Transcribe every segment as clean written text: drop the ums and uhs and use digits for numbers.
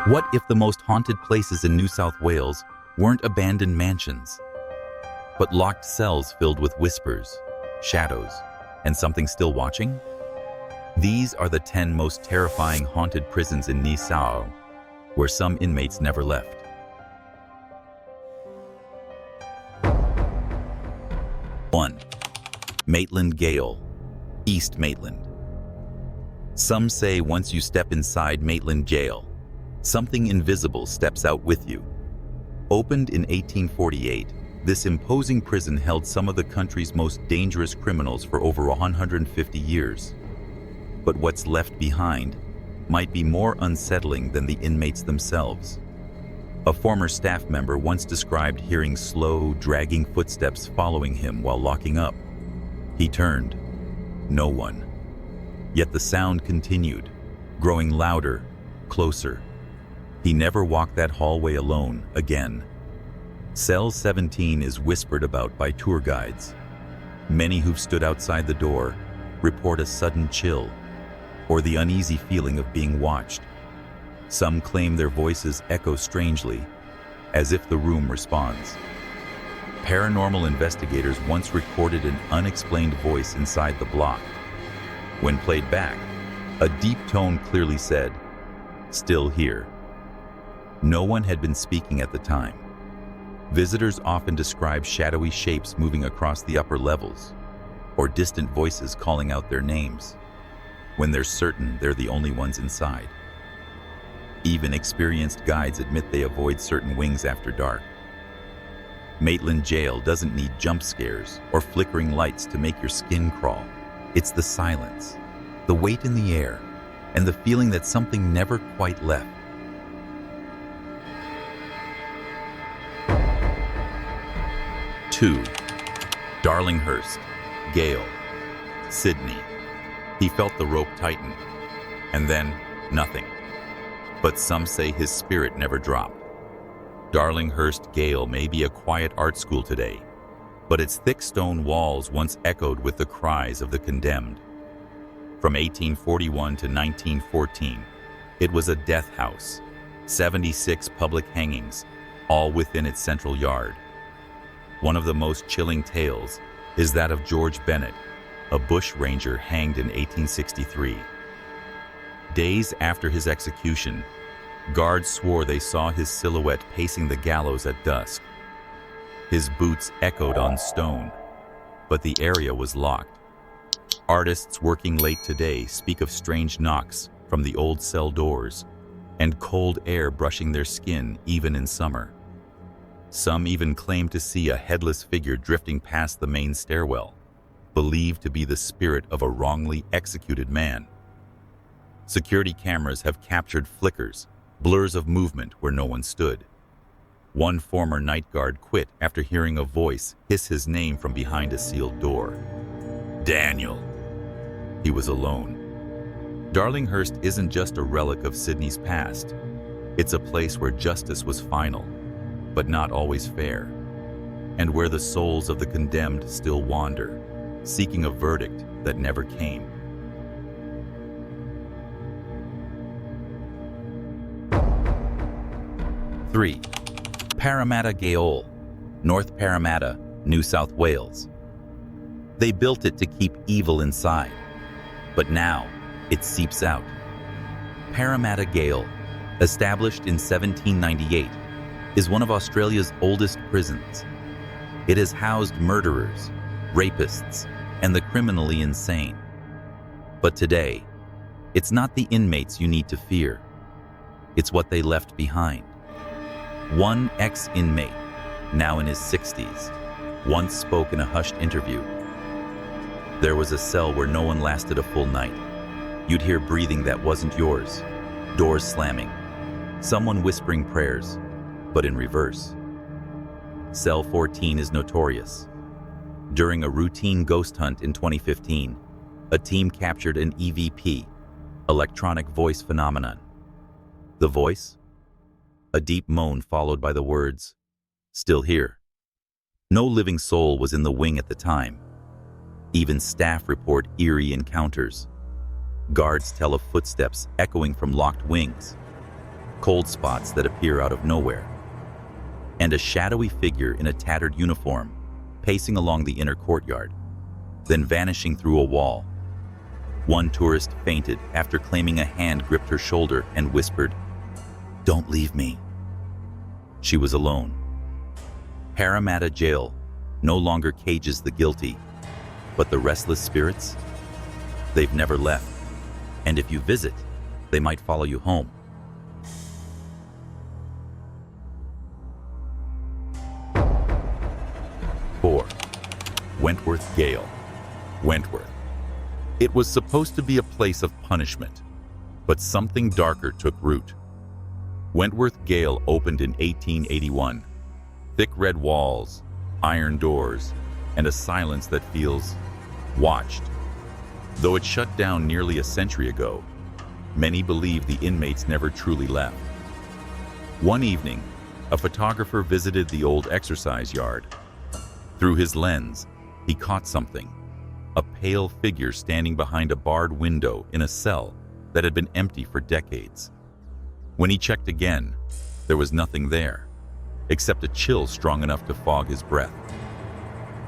What if the most haunted places in New South Wales weren't abandoned mansions, but locked cells filled with whispers, shadows, and something still watching? These are the 10 most terrifying haunted prisons in New South, where some inmates never left. One, Matland Gaol, East Maitland. Some say once you step inside Matland Gaol, something invisible steps out with you. Opened in 1848, this imposing prison held some of the country's most dangerous criminals for over 150 years. But what's left behind might be more unsettling than the inmates themselves. A former staff member once described hearing slow, dragging footsteps following him while locking up. He turned. No one. Yet the sound continued, growing louder, closer. He never walked that hallway alone again. Cell 17 is whispered about by tour guides. Many who've stood outside the door report a sudden chill or the uneasy feeling of being watched. Some claim their voices echo strangely, as if the room responds. Paranormal investigators once recorded an unexplained voice inside the block. When played back, a deep tone clearly said, "Still here." No one had been speaking at the time. Visitors often describe shadowy shapes moving across the upper levels, or distant voices calling out their names, when they're certain they're the only ones inside. Even experienced guides admit they avoid certain wings after dark. Matland Gaol doesn't need jump scares or flickering lights to make your skin crawl. It's the silence, the weight in the air, and the feeling that something never quite left. 2. Darlinghurst Gaol, Sydney. He felt the rope tighten, and then nothing. But some say his spirit never dropped. Darlinghurst Gaol may be a quiet art school today, but its thick stone walls once echoed with the cries of the condemned. From 1841 to 1914, it was a death house, 76 public hangings, all within its central yard. One of the most chilling tales is that of George Bennett, a bushranger hanged in 1863. Days after his execution, guards swore they saw his silhouette pacing the gallows at dusk. His boots echoed on stone, but the area was locked. Artists working late today speak of strange knocks from the old cell doors and cold air brushing their skin even in summer. Some even claim to see a headless figure drifting past the main stairwell, believed to be the spirit of a wrongly executed man. Security cameras have captured flickers, blurs of movement where no one stood. One former night guard quit after hearing a voice hiss his name from behind a sealed door. Daniel. He was alone. Darlinghurst isn't just a relic of Sydney's past. It's a place where justice was final, but not always fair, and where the souls of the condemned still wander, seeking a verdict that never came. Three, Paramata Gaol, North Parramatta, New South Wales. They built it to keep evil inside, but now it seeps out. Paramata Gaol, established in 1798, is one of Australia's oldest prisons. It has housed murderers, rapists, and the criminally insane. But today, it's not the inmates you need to fear. It's what they left behind. One ex-inmate, now in his 60s, once spoke in a hushed interview. There was a cell where no one lasted a full night. You'd hear breathing that wasn't yours, doors slamming, someone whispering prayers, but in reverse. Cell 14 is notorious. During a routine ghost hunt in 2015, a team captured an EVP, electronic voice phenomenon. The voice? A deep moan followed by the words, "Still here." No living soul was in the wing at the time. Even staff report eerie encounters. Guards tell of footsteps echoing from locked wings, cold spots that appear out of nowhere, and a shadowy figure in a tattered uniform pacing along the inner courtyard, then vanishing through a wall. One tourist fainted after claiming a hand gripped her shoulder and whispered, "Don't leave me." She was alone. Paramata Gaol no longer cages the guilty, but the restless spirits? They've never left, and if you visit, they might follow you home. Wentworth Gaol. Wentworth. It was supposed to be a place of punishment, but something darker took root. Wentworth Gaol opened in 1881. Thick red walls, iron doors, and a silence that feels watched. Though it shut down nearly a century ago, many believe the inmates never truly left. One evening, a photographer visited the old exercise yard. Through his lens, he caught something, a pale figure standing behind a barred window in a cell that had been empty for decades. When he checked again, there was nothing there, except a chill strong enough to fog his breath.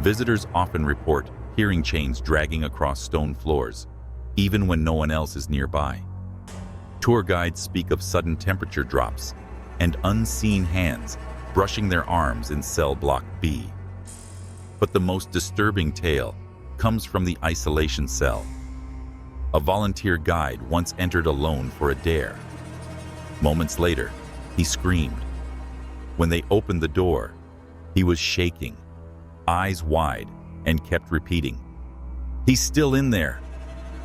Visitors often report hearing chains dragging across stone floors, even when no one else is nearby. Tour guides speak of sudden temperature drops and unseen hands brushing their arms in cell block B. But the most disturbing tale comes from the isolation cell. A volunteer guide once entered alone for a dare. Moments later, he screamed. When they opened the door, he was shaking, eyes wide, and kept repeating, "He's still in there.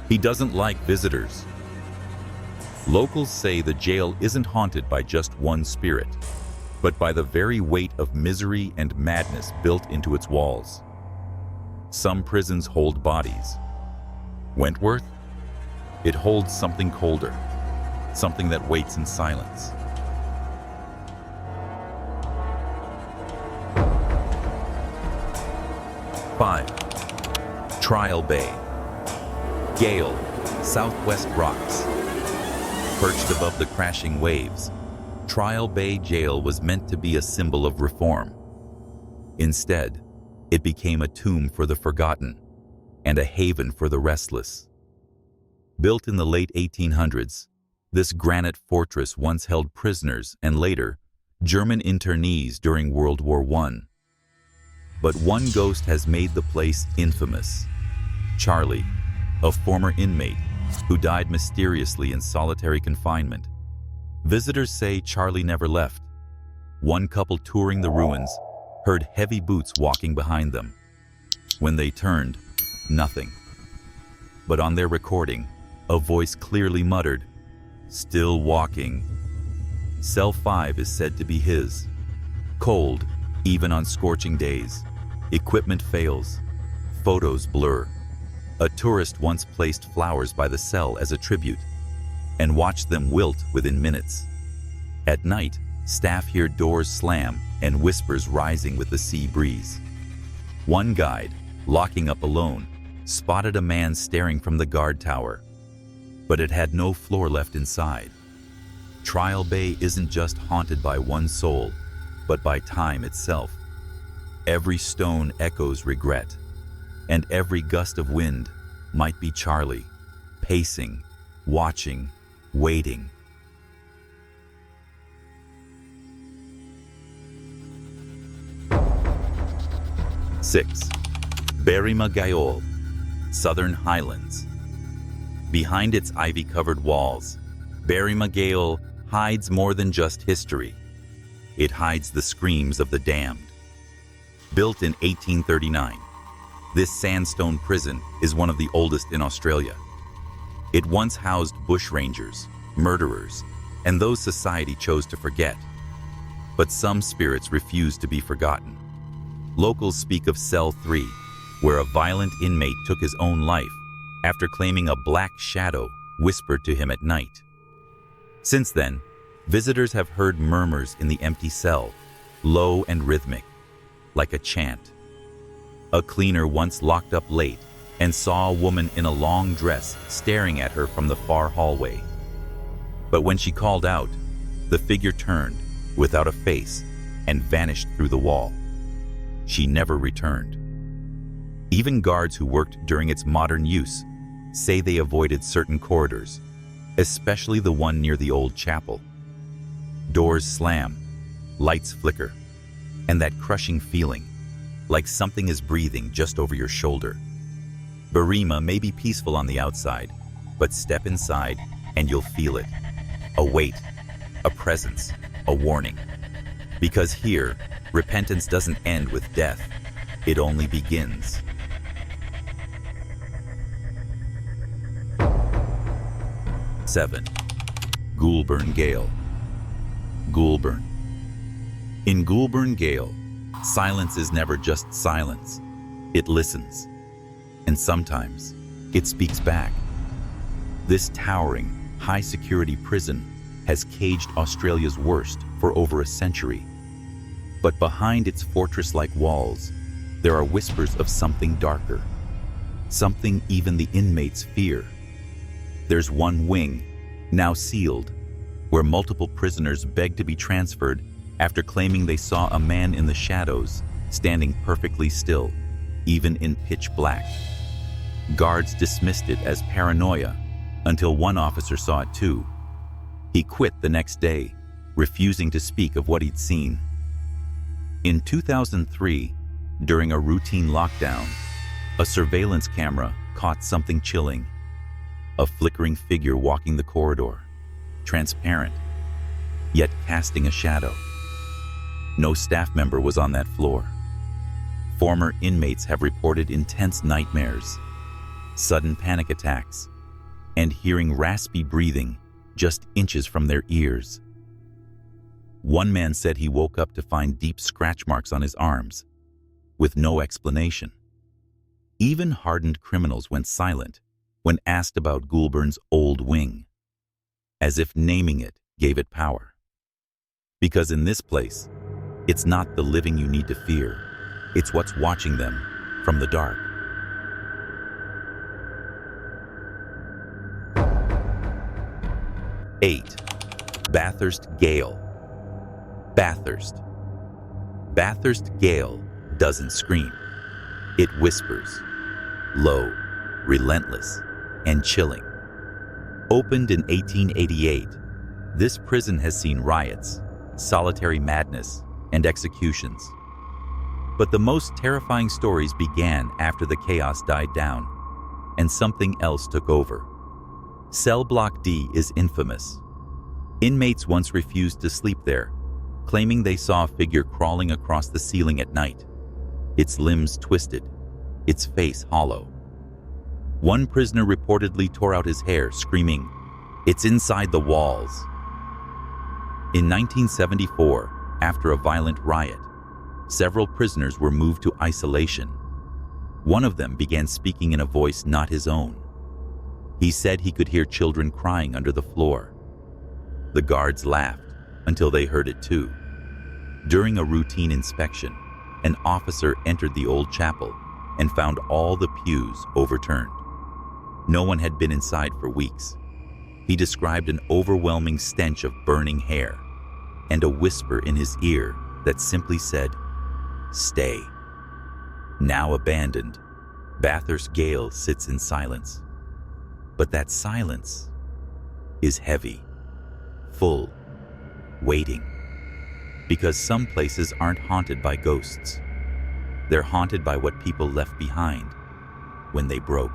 He doesn't like visitors." Locals say the jail isn't haunted by just one spirit, but by the very weight of misery and madness built into its walls. Some prisons hold bodies. Wentworth? It holds something colder, something that waits in silence. Five. Trial Bay Gaol, Southwest Rocks. Perched above the crashing waves, Trial Bay Gaol was meant to be a symbol of reform. Instead, it became a tomb for the forgotten and a haven for the restless. Built in the late 1800s, this granite fortress once held prisoners and later, German internees during World War I. But one ghost has made the place infamous. Charlie, a former inmate who died mysteriously in solitary confinement. Visitors say Charlie never left. One couple touring the ruins heard heavy boots walking behind them. When they turned, nothing. But on their recording, a voice clearly muttered, "Still walking." Cell 5 is said to be his. Cold, even on scorching days. Equipment fails. Photos blur. A tourist once placed flowers by the cell as a tribute and watched them wilt within minutes. At night, staff hear doors slam and whispers rising with the sea breeze. One guide, locking up alone, spotted a man staring from the guard tower, but it had no floor left inside. Trial Bay isn't just haunted by one soul, but by time itself. Every stone echoes regret, and every gust of wind might be Charlie, pacing, watching, waiting. Six. Berrimah Gaol, Southern Highlands. Behind its ivy-covered walls, Berrimah Gaol hides more than just history. It hides the screams of the damned. Built in 1839, this sandstone prison is one of the oldest in Australia. It once housed bushrangers, murderers, and those society chose to forget. But some spirits refuse to be forgotten. Locals speak of Cell 3, where a violent inmate took his own life after claiming a black shadow whispered to him at night. Since then, visitors have heard murmurs in the empty cell, low and rhythmic, like a chant. A cleaner once locked up late and saw a woman in a long dress staring at her from the far hallway. But when she called out, The figure turned, without a face, and vanished through the wall. She never returned. Even guards who worked during its modern use say they avoided certain corridors, especially the one near the old chapel. Doors slam, lights flicker, and that crushing feeling, like something is breathing just over your shoulder. Berrimah may be peaceful on the outside, but step inside and you'll feel it. A weight, a presence, a warning. Because here, repentance doesn't end with death, it only begins. Seven. Gulburn Gaol. Gulburn. In Gulburn Gaol, silence is never just silence. It listens. And sometimes, it speaks back. This towering, high-security prison has caged Australia's worst for over a century. But behind its fortress-like walls, there are whispers of something darker. Something even the inmates fear. There's one wing, now sealed, where multiple prisoners beg to be transferred after claiming they saw a man in the shadows, standing perfectly still, even in pitch black. Guards dismissed it as paranoia, until one officer saw it too. He quit the next day, refusing to speak of what he'd seen. In 2003, during a routine lockdown, a surveillance camera caught something chilling. A flickering figure walking the corridor, transparent, yet casting a shadow. No staff member was on that floor. Former inmates have reported intense nightmares, sudden panic attacks, and hearing raspy breathing just inches from their ears. One man said he woke up to find deep scratch marks on his arms, with no explanation. Even hardened criminals went silent when asked about Gulburn's old wing, as if naming it gave it power. Because in this place, it's not the living you need to fear, it's what's watching them from the dark. Eight. Bathurst Gaol. Bathurst. Bathurst Gaol doesn't scream. It whispers, low, relentless, and chilling. Opened in 1888, this prison has seen riots, solitary madness, and executions. But the most terrifying stories began after the chaos died down, and something else took over. Cell Block D is infamous. Inmates once refused to sleep there, claiming they saw a figure crawling across the ceiling at night, its limbs twisted, its face hollow. One prisoner reportedly tore out his hair, screaming, "It's inside the walls." In 1974, after a violent riot, several prisoners were moved to isolation. One of them began speaking in a voice not his own. He said he could hear children crying under the floor. The guards laughed until they heard it too. During a routine inspection, an officer entered the old chapel and found all the pews overturned. No one had been inside for weeks. He described an overwhelming stench of burning hair and a whisper in his ear that simply said, "Stay." Now abandoned, Bathurst Gaol sits in silence. But that silence is heavy, full, waiting. Because some places aren't haunted by ghosts. They're haunted by what people left behind when they broke.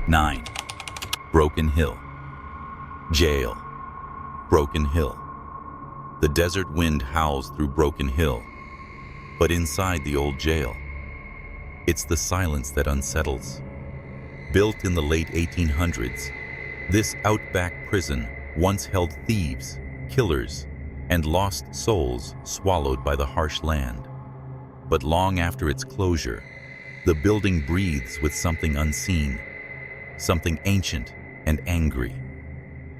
9. Broken Hill. Jail. Broken Hill. The desert wind howls through Broken Hill, but inside the old jail, it's the silence that unsettles. Built in the late 1800s, this outback prison once held thieves, killers, and lost souls swallowed by the harsh land. But long after its closure, the building breathes with something unseen, something ancient and angry.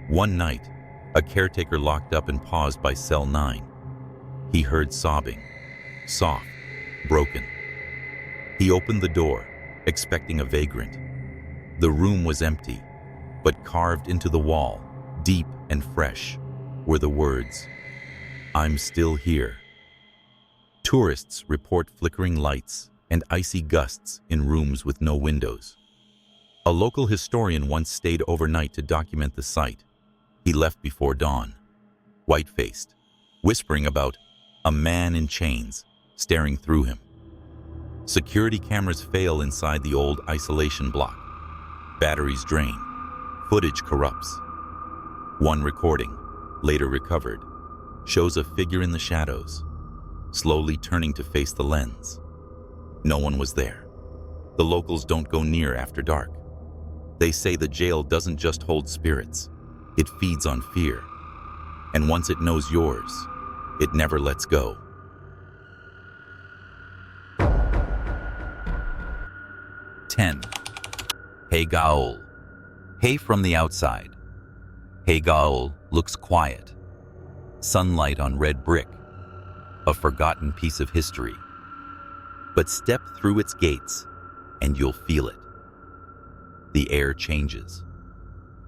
One night, a caretaker locked up and paused by cell 9. He heard sobbing, soft, broken. He opened the door, expecting a vagrant. The room was empty, but carved into the wall, deep and fresh, were the words, "I'm still here." Tourists report flickering lights and icy gusts in rooms with no windows. A local historian once stayed overnight to document the site. He left before dawn, white-faced, whispering about a man in chains staring through him. Security cameras fail inside the old isolation block. Batteries drain. Footage corrupts. One recording, later recovered, shows a figure in the shadows, slowly turning to face the lens. No one was there. The locals don't go near after dark. They say the jail doesn't just hold spirits, it feeds on fear. And once it knows yours, it never lets go. Heyga Jail. Hey from the outside. Heyga Jail looks quiet. Sunlight on red brick. A forgotten piece of history. But step through its gates and you'll feel it. The air changes.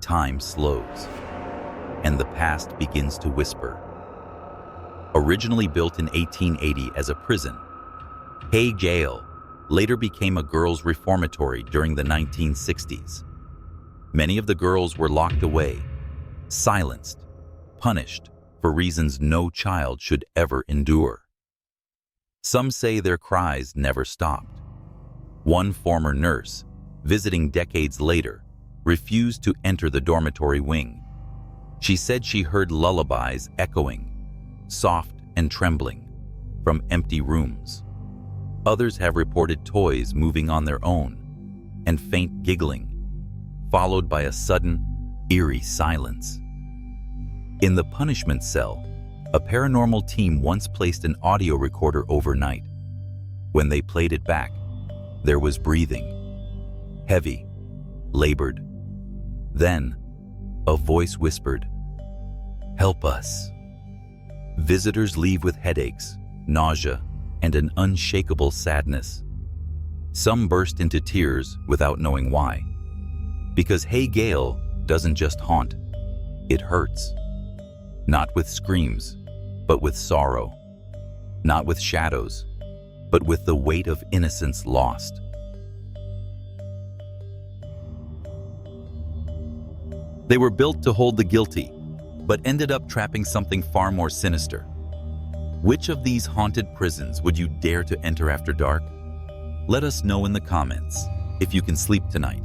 Time slows. And the past begins to whisper. Originally built in 1880 as a prison, Heyga Jail later became a girls' reformatory during the 1960s. Many of the girls were locked away, silenced, punished for reasons no child should ever endure. Some say their cries never stopped. One former nurse, visiting decades later, refused to enter the dormitory wing. She said she heard lullabies echoing, soft and trembling, from empty rooms. Others have reported toys moving on their own and faint giggling, followed by a sudden, eerie silence. In the punishment cell, a paranormal team once placed an audio recorder overnight. When they played it back, there was breathing, heavy, labored. Then, a voice whispered, "Help us." Visitors leave with headaches, nausea, and an unshakable sadness. Some burst into tears without knowing why. Because Heyga Jail doesn't just haunt, it hurts. Not with screams, but with sorrow. Not with shadows, but with the weight of innocence lost. They were built to hold the guilty, but ended up trapping something far more sinister. Which of these haunted prisons would you dare to enter after dark? Let us know in the comments if you can sleep tonight.